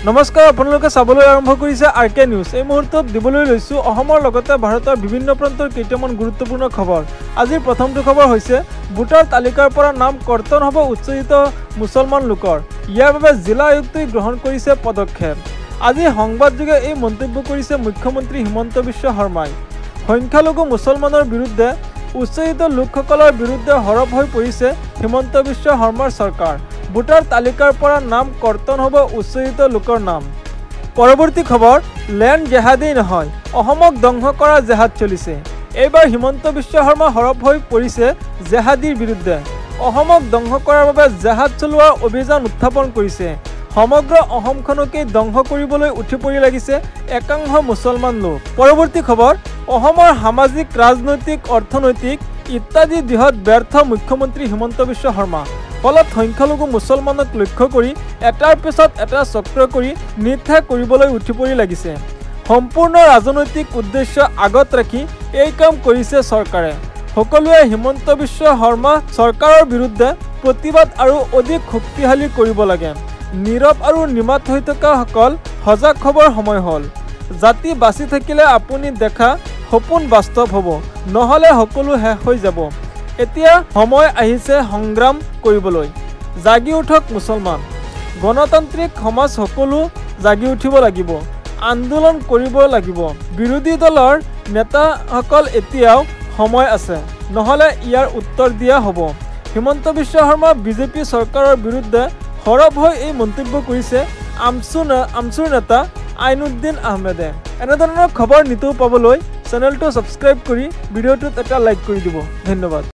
নমস্কাৰ, আপোনালোকে চাবলৈ আৰম্ভ কৰিছে আৰকে নিউজ। এই মুহূৰ্তত দিবলৈ লৈছোঁ অসমৰ লগতে ভাৰতৰ বিভিন্ন প্ৰান্তৰ কেইটামান গুৰুত্বপূৰ্ণ খবৰ। আজিৰ প্ৰথমটো খবৰ হৈছে ভোটাৰ তালিকাৰ পৰা নাম কৰ্তন হ'ব উচ্চাৰিত মুছলমান লোকৰ। ইয়াৰ বাবে জিলা আয়ুক্তই গ্ৰহণ কৰিছে পদক্ষেপ। আজি সংবাদযোগে এই মন্তব্য কৰিছে মুখ্যমন্ত্ৰী হিমন্ত বিশ্ব শৰ্মাই। সংখ্যালঘু মুছলমানৰ বিৰুদ্ধে উচ্চাৰিত লোকসকলৰ বিৰুদ্ধে সৰব হৈ পৰিছে হিমন্ত বিশ্ব শৰ্মাৰ চৰকাৰ। ভোটাৰ তালিকাৰ পৰা নাম কৰ্তন হ'ব উচ্চাৰিত লোকৰ নাম। পৰৱৰ্তী খবৰ, লেণ্ড জেহাদেই নহয়, অসমক ধ্বংস কৰা জেহাদ চলিছে। এইবাৰ হিমন্ত বিশ্ব শৰ্মা সৰব হৈ পৰিছে জেহাদীৰ বিৰুদ্ধে। অসমক ধ্বংস কৰাৰ বাবে জেহাদ চলোৱাৰ অভিযান উত্থাপন কৰিছে। সমগ্ৰ অসমখনকেই ধ্বংস কৰিবলৈ উঠি পৰি লাগিছে একাংশ মুছলমান লোক। পৰৱৰ্তী খবৰ, অসমৰ সামাজিক, ৰাজনৈতিক, অৰ্থনৈতিক ইত্যাদি দিশত ব্যৰ্থ মুখ্যমন্ত্ৰী হিমন্ত বিশ্ব শৰ্মা। ফলত সংখ্যালঘু মুছলমানক লক্ষ্য কৰি এটাৰ পিছত এটা চক্ৰ কৰি নিৰ্ধাৰ কৰিবলৈ উঠি পৰি লাগিছে। সম্পূৰ্ণ ৰাজনৈতিক উদ্দেশ্য আগত ৰাখি এই কাম কৰিছে চৰকাৰে। সকলোৱে হিমন্ত বিশ্ব শৰ্মা চৰকাৰৰ বিৰুদ্ধে প্ৰতিবাদ আৰু অধিক শক্তিশালী কৰিব লাগে। নীৰৱ আৰু নিমাত হৈ থকাসকল সজাগ হ'বৰ সময় হ'ল। জাতি বাচি থাকিলে আপুনি দেখা সপোন বাস্তৱ হ'ব, নহ'লে সকলো শেষ হৈ যাব। এতিয়া সময় আহিছে সংগ্ৰাম কৰিবলৈ। জাগি উঠক মুছলমান। গণতান্ত্ৰিক সমাজ সকলো জাগি উঠিব লাগিব, আন্দোলন কৰিব লাগিব। বিৰোধী দলৰ নেতাসকল এতিয়াও সময় আছে, নহ'লে ইয়াৰ উত্তৰ দিয়া হ'ব। হিমন্ত বিশ্ব শৰ্মা বিজেপি চৰকাৰৰ বিৰুদ্ধে সৰব হৈ এই মন্তব্য কৰিছে আমচুৰ নেতা আইনুদ্দিন আহমেদে। এনেধৰণৰ খবৰ নিতৌ পাবলৈ চেনেলটো ছাবস্ক্ৰাইব কৰি ভিডিঅ'টোত এটা লাইক কৰি দিব। ধন্যবাদ।